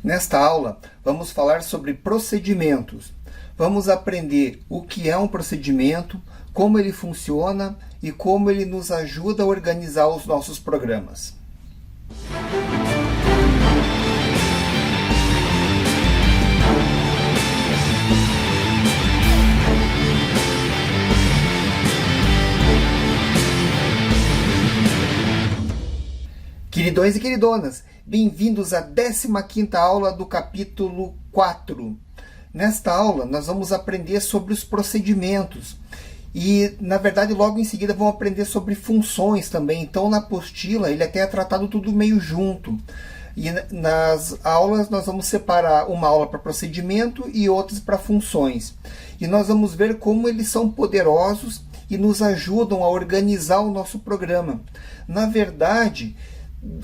Nesta aula, vamos falar sobre procedimentos. Vamos aprender o que é um procedimento, como ele funciona e como ele nos ajuda a organizar os nossos programas. Queridões e queridonas, bem-vindos à 15ª aula do capítulo 4. Nesta aula, nós vamos aprender sobre os procedimentos e, na verdade, logo em seguida vamos aprender sobre funções também. Então, na apostila, ele até é tratado tudo meio junto. E nas aulas, nós vamos separar uma aula para procedimento e outras para funções. E nós vamos ver como eles são poderosos e nos ajudam a organizar o nosso programa. Na verdade,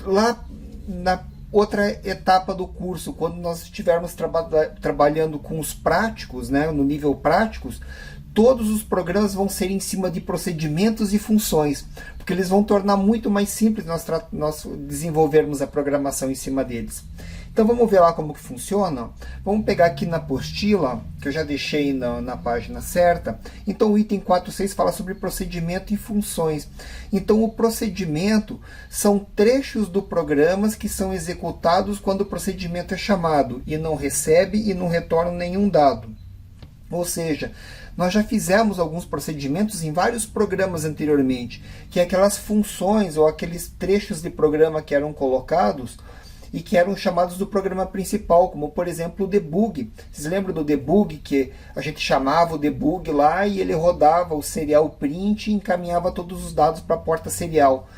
lá na outra etapa do curso, quando nós estivermos trabalhando com os práticos, né, no nível práticos, todos os programas vão ser em cima de procedimentos e funções, porque eles vão tornar muito mais simples nós desenvolvermos a programação em cima deles. Então vamos ver lá como que funciona. Vamos pegar aqui na apostila, que eu já deixei na página certa. Então o item 4.6 fala sobre procedimento e funções. Então o procedimento são trechos do programa que são executados quando o procedimento é chamado e não recebe e não retorna nenhum dado. Ou seja, nós já fizemos alguns procedimentos em vários programas anteriormente, que é aquelas funções ou aqueles trechos de programa que eram colocados e que eram chamados do programa principal, como por exemplo o debug. Vocês lembram do debug, que a gente chamava o debug lá e ele rodava o serial print e encaminhava todos os dados para a porta serial.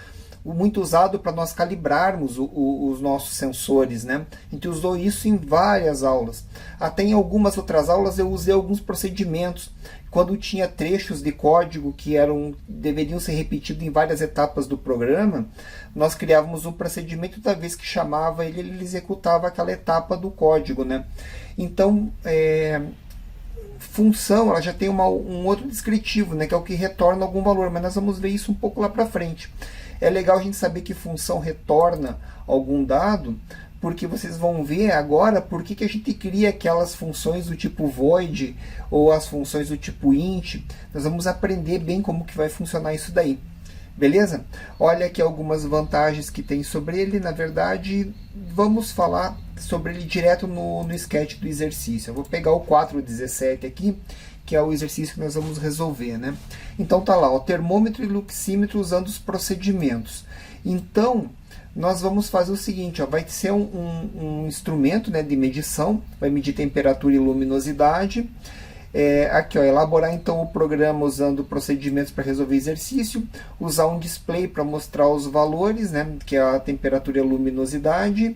Muito usado para nós calibrarmos os nossos sensores, né? A gente usou isso em várias aulas. Até em algumas outras aulas eu usei alguns procedimentos. Quando tinha trechos de código que deveriam ser repetidos em várias etapas do programa, nós criávamos um procedimento, toda vez que chamava ele executava aquela etapa do código, né? Então, função, ela já tem um outro descritivo, né, que é o que retorna algum valor, mas nós vamos ver isso um pouco lá para frente. É legal a gente saber que função retorna algum dado, porque vocês vão ver agora por que a gente cria aquelas funções do tipo void ou as funções do tipo int. Nós vamos aprender bem como que vai funcionar isso daí. Beleza? Olha aqui algumas vantagens que tem sobre ele. Na verdade, vamos falar sobre ele direto no sketch do exercício. Eu vou pegar o 4.17 aqui, que é o exercício que nós vamos resolver, né? Então tá lá, o termômetro e luxímetro usando os procedimentos. Então, nós vamos fazer o seguinte, ó, vai ser um instrumento, né, de medição, vai medir temperatura e luminosidade. Aqui, ó, elaborar então o programa usando procedimentos para resolver exercício, usar um display para mostrar os valores, né, que é a temperatura e a luminosidade.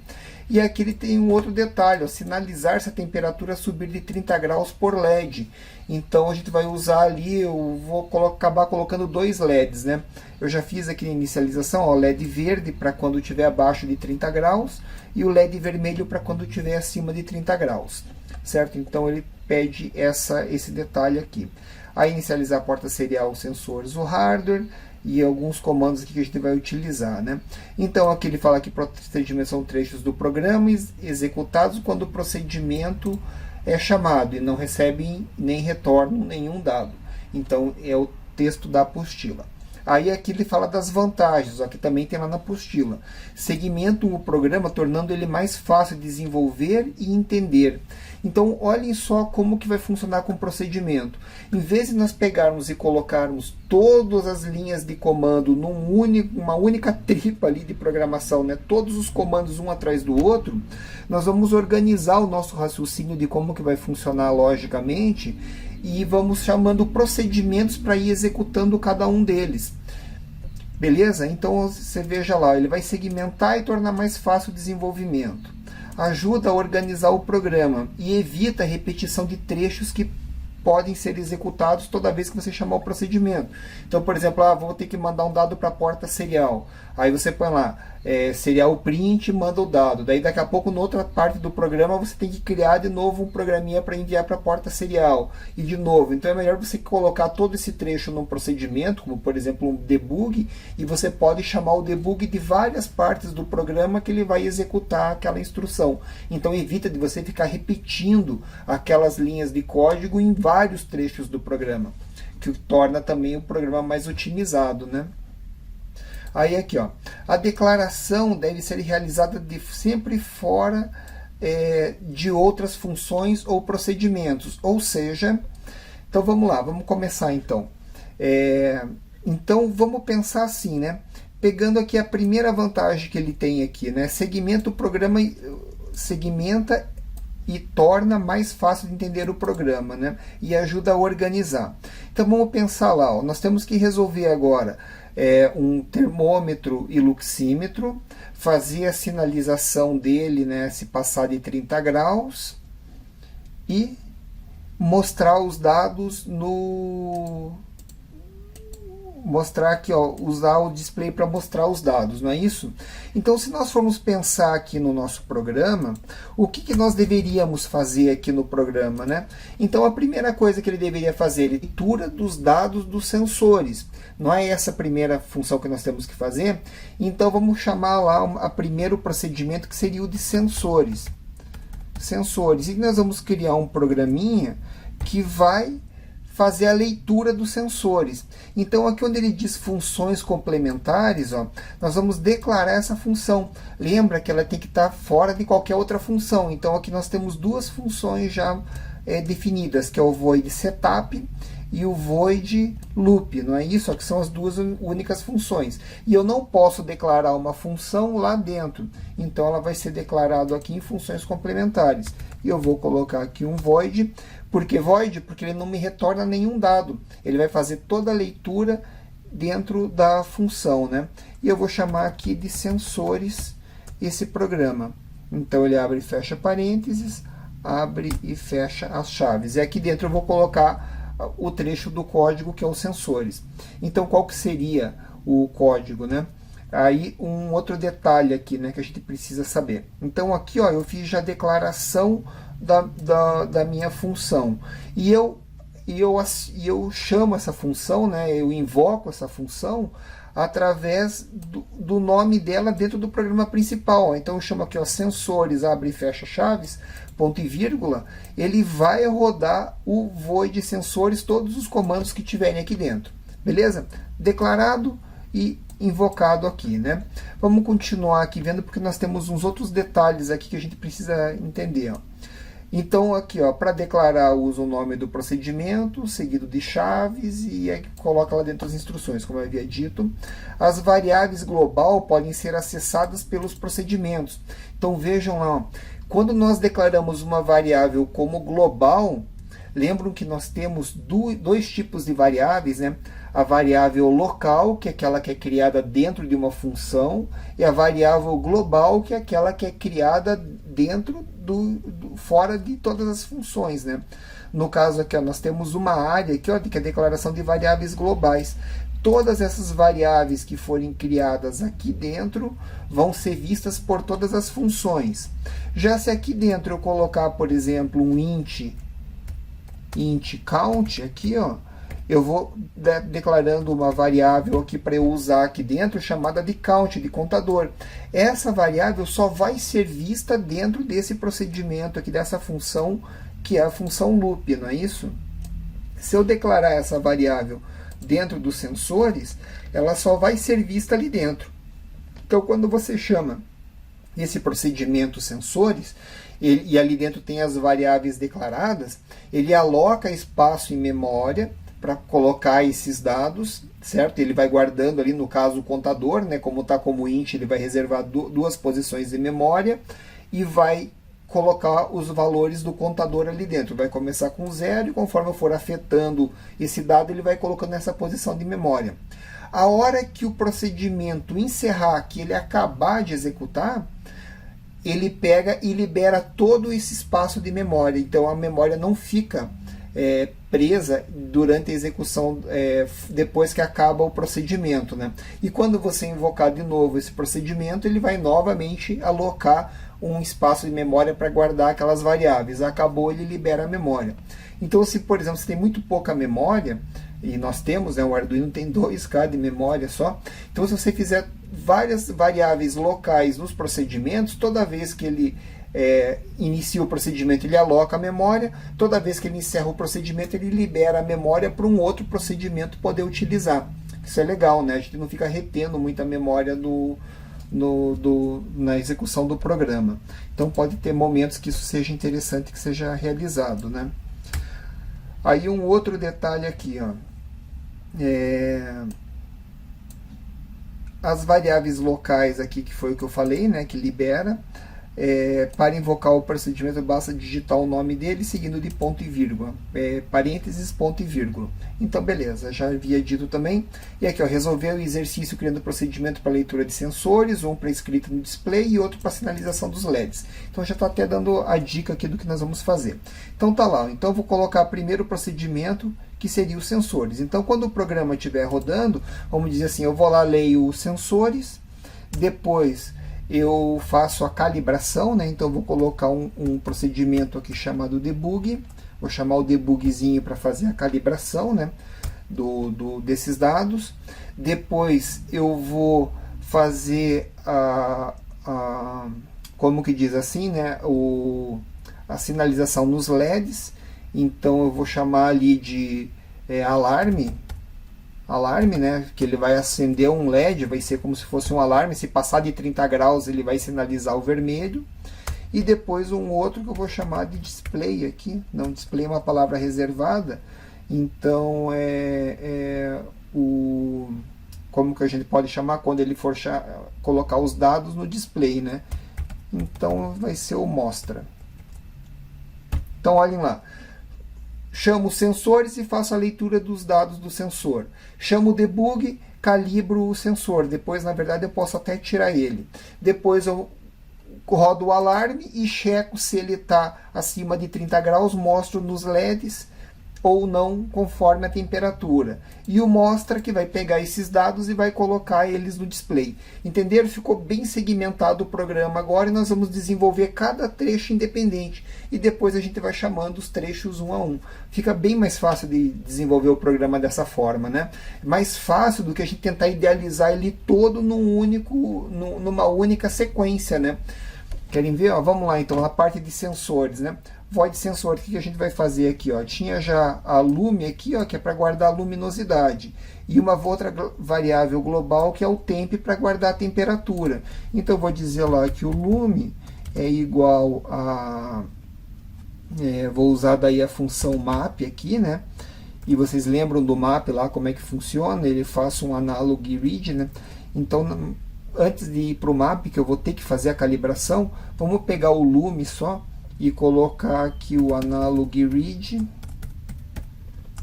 E aqui ele tem um outro detalhe, ó, sinalizar se a temperatura subir de 30 graus por LED. Então a gente vai usar ali, eu vou acabar colocando dois LEDs, né? Eu já fiz aqui na inicialização, ó, LED verde para quando estiver abaixo de 30 graus e o LED vermelho para quando estiver acima de 30 graus, certo? Então ele pede esse detalhe aqui. Aí inicializar a porta serial, sensores, o hardware e alguns comandos aqui que a gente vai utilizar, né? Então aqui ele fala que procedimentos são trechos do programa executados quando o procedimento é chamado e não recebe nem retorna nenhum dado. Então é o texto da apostila. Aí aqui ele fala das vantagens, ó, que também tem lá na apostila. Segmentam o programa, tornando ele mais fácil de desenvolver e entender. Então, olhem só como que vai funcionar com o procedimento. Em vez de nós pegarmos e colocarmos todas as linhas de comando numa única tripa ali de programação, né, todos os comandos um atrás do outro, nós vamos organizar o nosso raciocínio de como que vai funcionar logicamente e vamos chamando procedimentos para ir executando cada um deles. Beleza? Então você veja lá, ele vai segmentar e tornar mais fácil o desenvolvimento. Ajuda a organizar o programa e evita a repetição de trechos que podem ser executados toda vez que você chamar o procedimento. Então, por exemplo, vou ter que mandar um dado para a porta serial. Aí você põe lá, serial print, manda o dado. Daí daqui a pouco, na outra parte do programa, você tem que criar de novo um programinha para enviar para a porta serial. E de novo, então é melhor você colocar todo esse trecho num procedimento, como por exemplo um debug, e você pode chamar o debug de várias partes do programa que ele vai executar aquela instrução. Então evita de você ficar repetindo aquelas linhas de código em vários trechos do programa, que torna também o programa mais otimizado, né? Aí aqui, ó, a declaração deve ser realizada sempre fora de outras funções ou procedimentos. Ou seja, então vamos lá, vamos começar então. Então vamos pensar assim, né? Pegando aqui a primeira vantagem que ele tem aqui, né? Segmenta o programa, segmenta e torna mais fácil de entender o programa, né? E ajuda a organizar. Então vamos pensar lá, ó, nós temos que resolver agora um termômetro e luxímetro, fazer a sinalização dele, né, se passar de 30 graus, e mostrar os dados mostrar aqui, ó, usar o display para mostrar os dados, não é isso? Então, se nós formos pensar aqui no nosso programa, o que nós deveríamos fazer aqui no programa, né? Então, a primeira coisa que ele deveria fazer é leitura dos dados dos sensores. Não é essa a primeira função que nós temos que fazer? Então, vamos chamar lá a primeiro procedimento, que seria o de sensores. Sensores. E nós vamos criar um programinha que vai fazer a leitura dos sensores. Então, aqui onde ele diz funções complementares, ó, nós vamos declarar essa função. Lembra que ela tem que estar fora de qualquer outra função. Então, aqui nós temos duas funções já definidas, que é o void setup e o void loop, não é isso? Que são as duas únicas funções. E eu não posso declarar uma função lá dentro. Então, ela vai ser declarada aqui em funções complementares. E eu vou colocar aqui um void. Por que void? Porque ele não me retorna nenhum dado. Ele vai fazer toda a leitura dentro da função, né? E eu vou chamar aqui de sensores esse programa. Então, ele abre e fecha parênteses, abre e fecha as chaves. E aqui dentro eu vou colocar o trecho do código, que é os sensores. Então, qual que seria o código, né? Aí, um outro detalhe aqui, né, que a gente precisa saber. Então, aqui, ó, eu fiz já a declaração da minha função. E eu chamo essa função, né, eu invoco essa função através do nome dela dentro do programa principal. Então, eu chamo aqui, ó, sensores, abre e fecha chaves, ponto e vírgula. Ele vai rodar o void sensores, todos os comandos que tiverem aqui dentro. Beleza? Declarado e invocado aqui, né? Vamos continuar aqui vendo, porque nós temos uns outros detalhes aqui que a gente precisa entender, ó. Então, aqui, ó, para declarar, usa o nome do procedimento, seguido de chaves, e aí coloca lá dentro as instruções, como eu havia dito. As variáveis global podem ser acessadas pelos procedimentos. Então, vejam lá, ó, quando nós declaramos uma variável como global, lembram que nós temos dois tipos de variáveis, né? A variável local, que é aquela que é criada dentro de uma função, e a variável global, que é aquela que é criada dentro fora de todas as funções, né? No caso aqui, ó, nós temos uma área aqui, ó, que é a declaração de variáveis globais. Todas essas variáveis que forem criadas aqui dentro vão ser vistas por todas as funções. Já se aqui dentro eu colocar, por exemplo, um int count aqui, ó, eu vou declarando uma variável aqui para eu usar aqui dentro, chamada de count, de contador. Essa variável só vai ser vista dentro desse procedimento aqui, dessa função, que é a função loop, não é isso? Se eu declarar essa variável dentro dos sensores, ela só vai ser vista ali dentro. Então, quando você chama esse procedimento sensores, e ali dentro tem as variáveis declaradas, ele aloca espaço em memória para colocar esses dados, certo? Ele vai guardando ali, no caso, o contador, né? Como está como int, ele vai reservar duas posições de memória e vai colocar os valores do contador ali dentro. Vai começar com 0 e conforme eu for afetando esse dado, ele vai colocando nessa posição de memória. A hora que o procedimento encerrar, que ele acabar de executar, ele pega e libera todo esse espaço de memória. Então, a memória não fica presa durante a execução, depois que acaba o procedimento, né? E quando você invocar de novo esse procedimento, ele vai novamente alocar um espaço de memória para guardar aquelas variáveis. Acabou, ele libera a memória. Então, se por exemplo você tem muito pouca memória, e nós temos, né, o Arduino tem 2K de memória só, então se você fizer várias variáveis locais nos procedimentos, toda vez que ele inicia o procedimento, ele aloca a memória, toda vez que ele encerra o procedimento, ele libera a memória para um outro procedimento poder utilizar. Isso é legal, né? A gente não fica retendo muita memória na execução do programa. Então pode ter momentos que isso seja interessante, que seja realizado, né? Aí um outro detalhe aqui, ó. As variáveis locais aqui, que foi o que eu falei, né, que libera, para invocar o procedimento basta digitar o nome dele seguindo de ponto e vírgula, parênteses, ponto e vírgula. Então beleza, já havia dito também. E aqui, ó, resolver o exercício criando procedimento para leitura de sensores, um para escrita no display e outro para sinalização dos LEDs. Então já está até dando a dica aqui do que nós vamos fazer. Então tá lá, então eu vou colocar primeiro o procedimento, que seria os sensores. Então quando o programa estiver rodando, vamos dizer assim, eu vou lá, leio os sensores, depois eu faço a calibração, né? Então eu vou colocar um procedimento aqui chamado debug, vou chamar o debugzinho para fazer a calibração, né, desses dados. Depois eu vou fazer como que diz assim, né, a sinalização nos LEDs. Então eu vou chamar ali de alarme, né, que ele vai acender um LED, vai ser como se fosse um alarme, se passar de 30 graus ele vai sinalizar o vermelho. E depois um outro que eu vou chamar de display aqui, não, display é uma palavra reservada, então como que a gente pode chamar quando ele for colocar os dados no display, né? Então vai ser o mostra. Então olhem lá. Chamo os sensores e faço a leitura dos dados do sensor. Chamo o debug, calibro o sensor. Depois, na verdade, eu posso até tirar ele. Depois eu rodo o alarme e checo se ele está acima de 30 graus, mostro nos LEDs ou não, conforme a temperatura. E o mostra que vai pegar esses dados e vai colocar eles no display. Entenderam? Ficou bem segmentado o programa agora e nós vamos desenvolver cada trecho independente. E depois a gente vai chamando os trechos um a um. Fica bem mais fácil de desenvolver o programa dessa forma, né? Mais fácil do que a gente tentar idealizar ele todo numa única sequência, né? Querem ver? Ó, vamos lá então, na parte de sensores, né? Void sensor, o que a gente vai fazer aqui? Ó? Tinha já a lume aqui, ó, que é para guardar a luminosidade. E uma outra variável global, que é o temp, para guardar a temperatura. Então, eu vou dizer lá que o lume é igual a... vou usar daí a função map aqui, né? E vocês lembram do map lá, como é que funciona? Ele faz um analog read, né? Então, antes de ir para o map, que eu vou ter que fazer a calibração, vamos pegar o lume só e colocar aqui o analog read.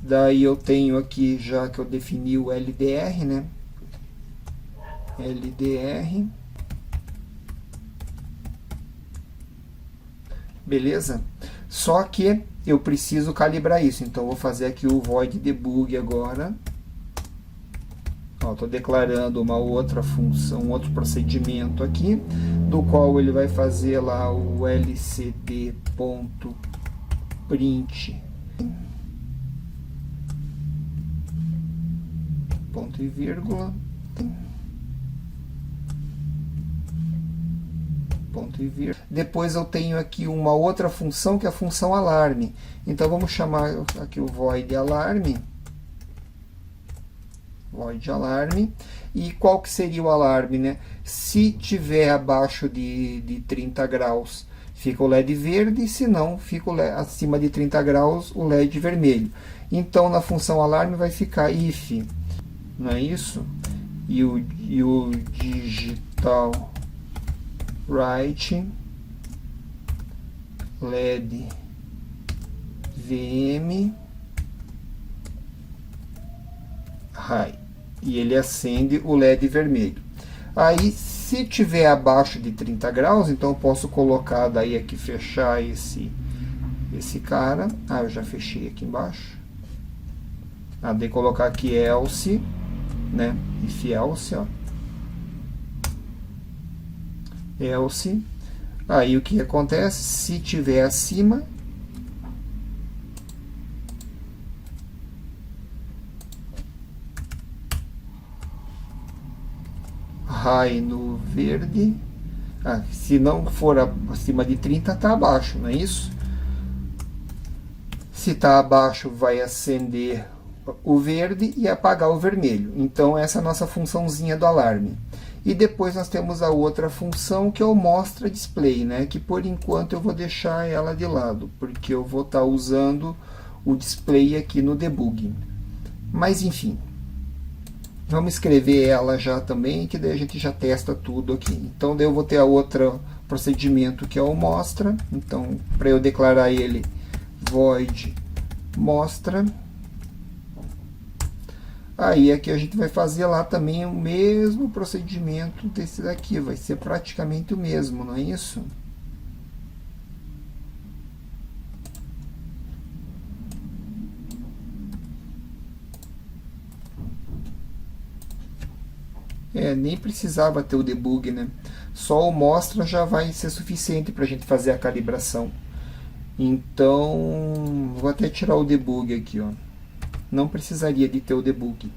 Daí eu tenho aqui, já que eu defini o LDR, né? LDR. Beleza? Só que eu preciso calibrar isso. Então eu vou fazer aqui o void debug agora. Estou declarando uma outra função, um outro procedimento aqui, do qual ele vai fazer lá o lcd.print ponto e vírgula, ponto e vírgula. Depois eu tenho aqui uma outra função, que é a função alarme. Então vamos chamar aqui o void alarme. Void alarme. E qual que seria o alarme, né? Se tiver abaixo de 30 graus, fica o LED verde, se não, fica acima de 30 graus, o LED vermelho. Então, na função alarme vai ficar if, não é isso? E o digital write LED VM high, e ele acende o LED vermelho. Aí, se tiver abaixo de 30 graus, então eu posso colocar daí aqui, fechar esse cara. Ah, eu já fechei aqui embaixo. Ah, de colocar aqui else, né? If else, ó. Else. Aí o que acontece? Se tiver acima, high no verde. Ah, se não for acima de 30, está abaixo, não é isso? Se está abaixo, vai acender o verde e apagar o vermelho. Então, essa é a nossa funçãozinha do alarme. E depois nós temos a outra função, que é o mostra display, né? Que por enquanto eu vou deixar ela de lado, porque eu vou estar usando o display aqui no debug. Mas enfim, vamos escrever ela já também, que daí a gente já testa tudo aqui. Então daí eu vou ter a outra procedimento, que é o mostra. Então, para eu declarar ele, void mostra. Aí aqui a gente vai fazer lá também o mesmo procedimento desse daqui, vai ser praticamente o mesmo, não é isso? Nem precisava ter o debug, né? Só o mostra já vai ser suficiente para a gente fazer a calibração. Então, vou até tirar o debug aqui, ó. Não precisaria de ter o debug.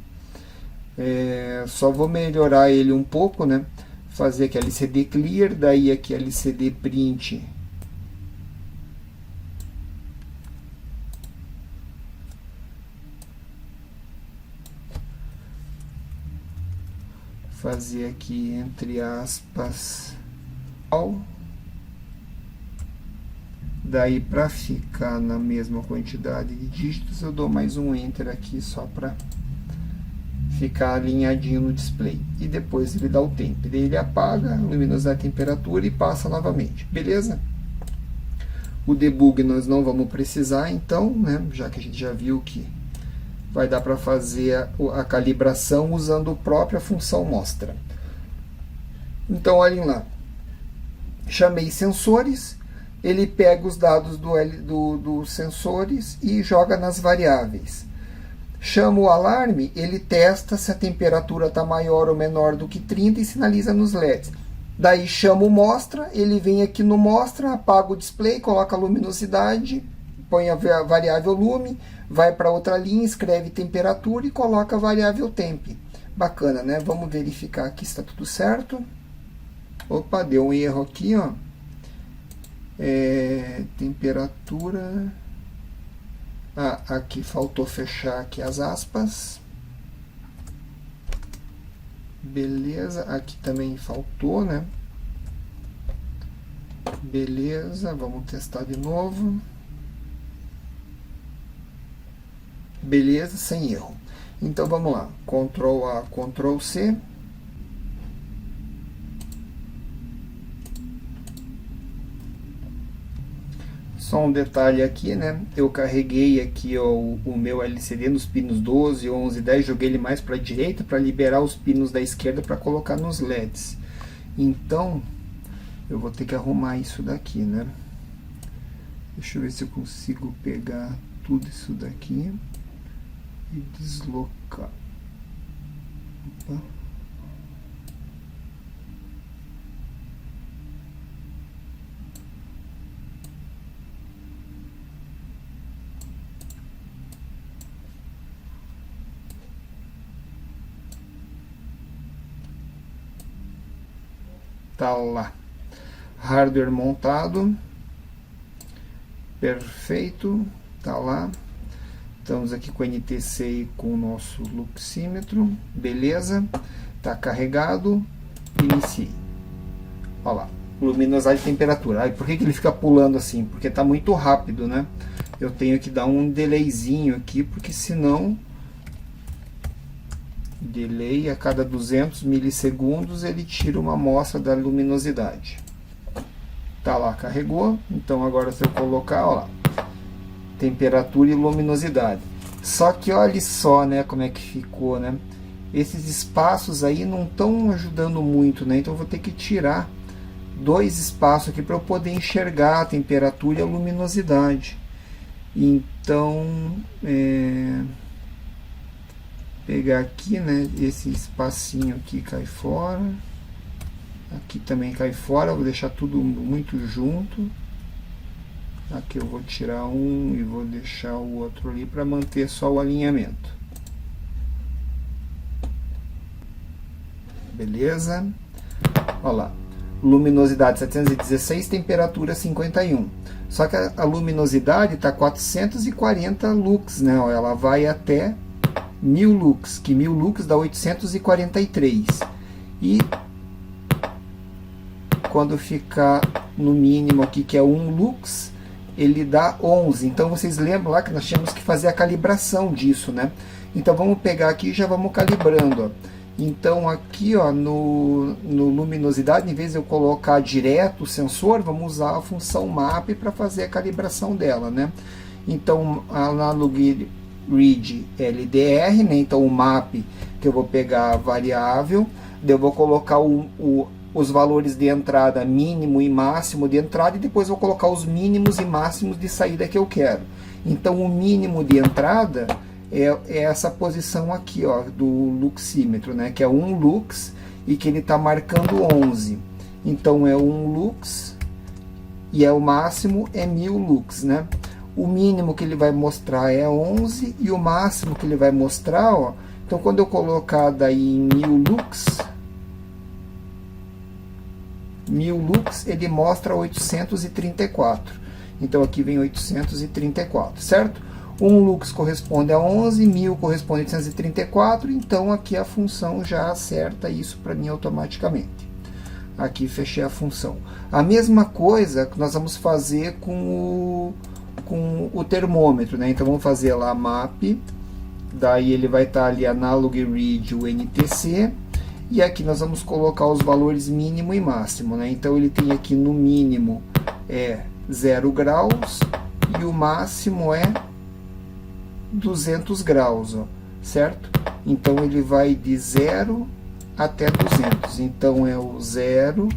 Só vou melhorar ele um pouco, né? Fazer aqui LCD clear, daí aqui LCD print. Fazer aqui entre aspas all. Daí, para ficar na mesma quantidade de dígitos, eu dou mais um enter aqui só para ficar alinhadinho no display. E depois ele dá o tempo. Daí ele apaga, luminosidade e temperatura e passa novamente. Beleza? O debug nós não vamos precisar, então, né? Já que a gente já viu que vai dar para fazer a calibração usando a própria função mostra. Então, olhem lá. Chamei sensores. Ele pega os dados dos sensores e joga nas variáveis. Chama o alarme, ele testa se a temperatura está maior ou menor do que 30 e sinaliza nos LEDs. Daí chama o mostra, ele vem aqui no mostra, apaga o display, coloca a luminosidade, põe a variável lume, vai para outra linha, escreve temperatura e coloca a variável temp. Bacana, né? Vamos verificar aqui se está tudo certo. Opa, deu um erro aqui, ó. Temperatura. Aqui faltou fechar aqui as aspas. Beleza, aqui também faltou, né? Beleza, vamos testar de novo. Beleza, sem erro. Então vamos lá, Ctrl A, Ctrl C. Só um detalhe aqui, né? Eu carreguei aqui o meu LCD nos pinos 12, 11, 10, joguei ele mais para a direita para liberar os pinos da esquerda para colocar nos LEDs. Então, eu vou ter que arrumar isso daqui, né? Deixa eu ver se eu consigo pegar tudo isso daqui e deslocar. Opa. Tá lá, hardware montado, perfeito, tá lá. Estamos aqui com o NTC e com o nosso luxímetro, beleza, tá carregado, iniciei. Olha lá, luminosidade e temperatura. Por que ele fica pulando assim? Porque tá muito rápido, né? Eu tenho que dar um delayzinho aqui, porque senão delay a cada 200 milissegundos ele tira uma amostra da luminosidade. Tá lá, carregou. Então agora se eu colocar, ó lá, temperatura e luminosidade. Só que olha só, né, como é que ficou, né? Esses espaços aí não estão ajudando muito, né? Então eu vou ter que tirar 2 espaços aqui para eu poder enxergar a temperatura e a luminosidade. Então, pegar aqui, né, esse espacinho aqui cai fora, aqui também cai fora, vou deixar tudo muito junto. Aqui eu vou tirar um e vou deixar o outro ali para manter só o alinhamento. Beleza? Olha lá, luminosidade 716, temperatura 51. Só que a luminosidade está 440 lux, né? Ela vai até 1000 lux, que 1000 lux dá 843. E quando ficar no mínimo aqui, que é 1 lux, ele dá 11. Então vocês lembram lá que nós tínhamos que fazer a calibração disso, né? Então vamos pegar aqui e já vamos calibrando, ó. Então aqui, ó, no luminosidade, em vez de eu colocar direto o sensor, vamos usar a função map para fazer a calibração dela, né? Então analog read LDR, né? Então o map, que eu vou pegar a variável, eu vou colocar os valores de entrada mínimo e máximo de entrada, e depois vou colocar os mínimos e máximos de saída que eu quero. Então o mínimo de entrada é essa posição aqui, ó, do luxímetro, né, que é 1 lux e que ele está marcando 11. Então é 1 lux e o máximo é 1000 lux, né? O mínimo que ele vai mostrar é 11 e o máximo que ele vai mostrar, ó, então quando eu colocar daí em 1000 lux, 1000 lux, ele mostra 834. Então aqui vem 834, certo? 1 lux corresponde a 11, 1000 corresponde a 834, então aqui a função já acerta isso para mim automaticamente. Aqui fechei a função. A mesma coisa que nós vamos fazer com o termômetro, né? Então vamos fazer lá map, daí ele vai estar ali analog read o NTC, e aqui nós vamos colocar os valores mínimo e máximo, né? Então ele tem aqui no mínimo 0 graus e o máximo é 200 graus, ó, certo? Então ele vai de 0 até 200. Então é o 0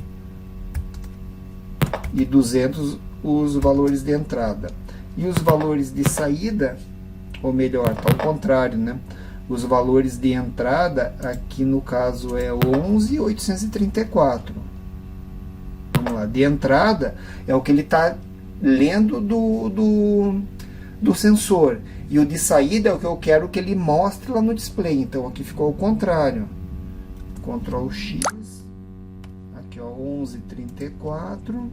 e 200 os valores de entrada. E os valores de saída, ou melhor, tá ao contrário, né? Os valores de entrada, aqui no caso é 11.834. Vamos lá, de entrada é o que ele está lendo do sensor. E o de saída é o que eu quero que ele mostre lá no display. Então aqui ficou ao contrário. Ctrl X. Aqui ó, 11.34.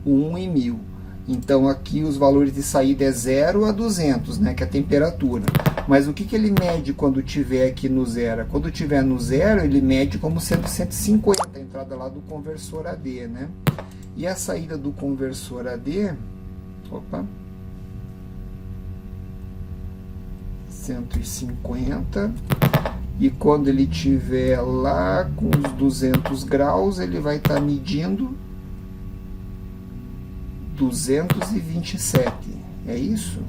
1 e 1000. Então aqui os valores de saída é 0 a 200, né, que é a temperatura. Mas o que ele mede quando tiver aqui no 0? Quando tiver no 0, ele mede como sendo 150, a entrada lá do conversor AD, né? E a saída do conversor AD, opa, 150. E quando ele tiver lá com os 200 graus, ele vai estar medindo 227, é isso?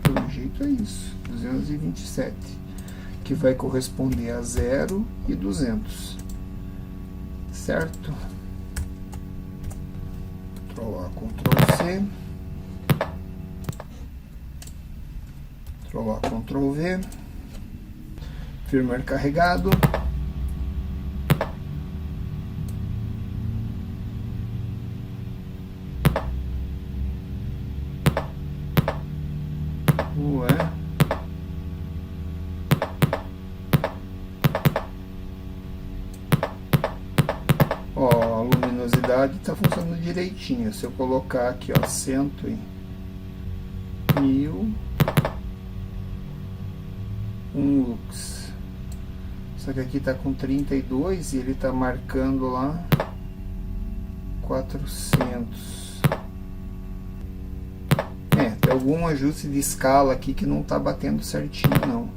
Pelo jeito é isso, 227, que vai corresponder a 0 e 200, certo? Ctrl A, Ctrl C, Ctrl A, Ctrl V, firmware carregado. Ó, a luminosidade está funcionando direitinho. Se eu colocar aqui, ó, 100 e 1000, 1 lux. Só que aqui está com 32 e ele está marcando lá 400. Tem algum ajuste de escala aqui que não está batendo certinho, não.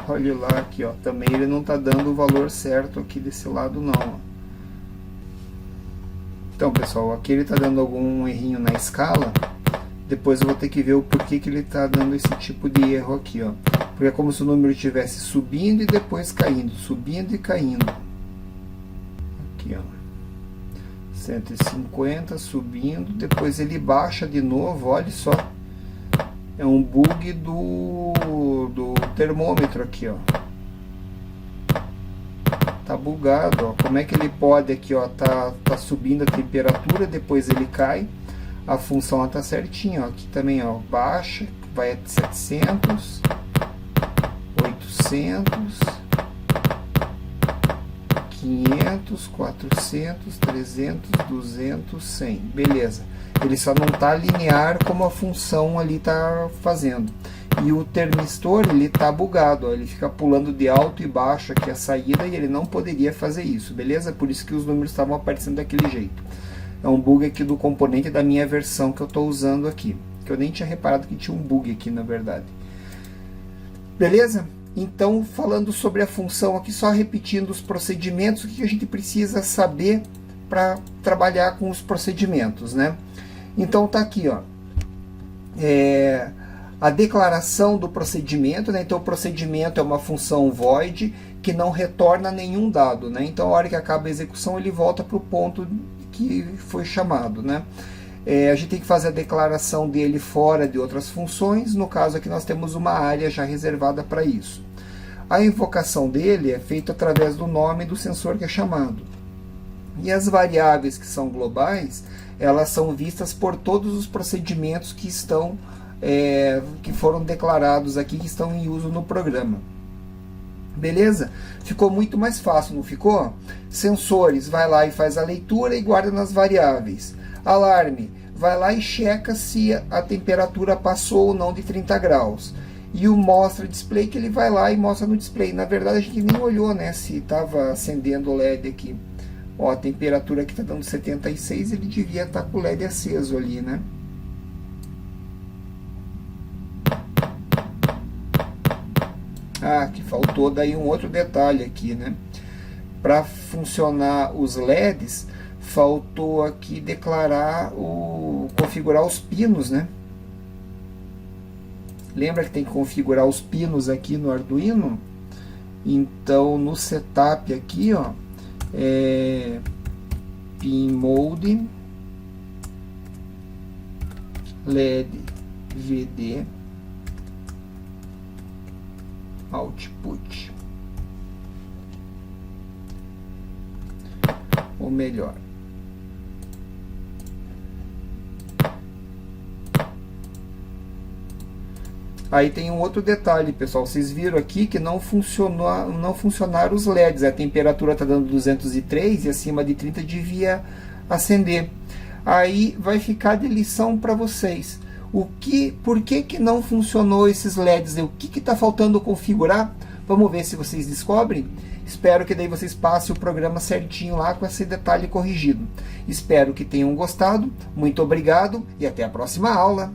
Olha lá aqui, ó, também ele não está dando o valor certo aqui desse lado, não. Então, pessoal, aqui ele está dando algum errinho na escala. Depois eu vou ter que ver o porquê que ele está dando esse tipo de erro aqui, ó. Porque é como se o número estivesse subindo e depois caindo, subindo e caindo. Aqui, ó. 150, subindo, depois ele baixa de novo, olha só. É um bug do termômetro aqui, ó. Tá bugado, ó. Como é que ele pode aqui, ó, tá subindo a temperatura, depois ele cai. A função ela tá certinha, ó. Aqui também, ó, baixa, vai a 700, 800, 500, 400, 300, 200, 100. Beleza. Ele só não tá linear como a função ali tá fazendo. E o termistor, ele tá bugado, ó. Ele fica pulando de alto e baixo aqui a saída e ele não poderia fazer isso, beleza? Por isso que os números estavam aparecendo daquele jeito. É um bug aqui do componente da minha versão que eu estou usando aqui. Que eu nem tinha reparado que tinha um bug aqui, na verdade. Beleza? Então, falando sobre a função aqui, só repetindo os procedimentos, o que a gente precisa saber para trabalhar com os procedimentos, né? Então, tá aqui, ó. A declaração do procedimento, né? Então, o procedimento é uma função void que não retorna nenhum dado, né? Então, a hora que acaba a execução, ele volta para o ponto que foi chamado, né? A gente tem que fazer a declaração dele fora de outras funções. No caso aqui nós temos uma área já reservada para isso. A invocação dele é feita através do nome do sensor que é chamado. E as variáveis que são globais, elas são vistas por todos os procedimentos que estão que foram declarados aqui, que estão em uso no programa. Beleza? Ficou muito mais fácil, não ficou? Sensores, vai lá e faz a leitura e guarda nas variáveis. Alarme, vai lá e checa se a temperatura passou ou não de 30 graus. E o mostra display, que ele vai lá e mostra no display. Na verdade a gente nem olhou, né, se estava acendendo o LED aqui. Ó, a temperatura aqui está dando 76, ele devia estar com o LED aceso ali, né? Ah, que faltou daí um outro detalhe aqui, né? Para funcionar os LEDs, faltou aqui declarar configurar os pinos, né? Lembra que tem que configurar os pinos aqui no Arduino? Então, no setup aqui, ó, pin mode LED VD output, ou melhor, aí tem um outro detalhe, pessoal. Vocês viram aqui que não funcionaram os LEDs. A temperatura está dando 203 e acima de 30 devia acender. Aí vai ficar de lição para vocês. Por que não funcionou esses LEDs? O que está faltando configurar? Vamos ver se vocês descobrem. Espero que daí vocês passem o programa certinho lá com esse detalhe corrigido. Espero que tenham gostado. Muito obrigado e até a próxima aula.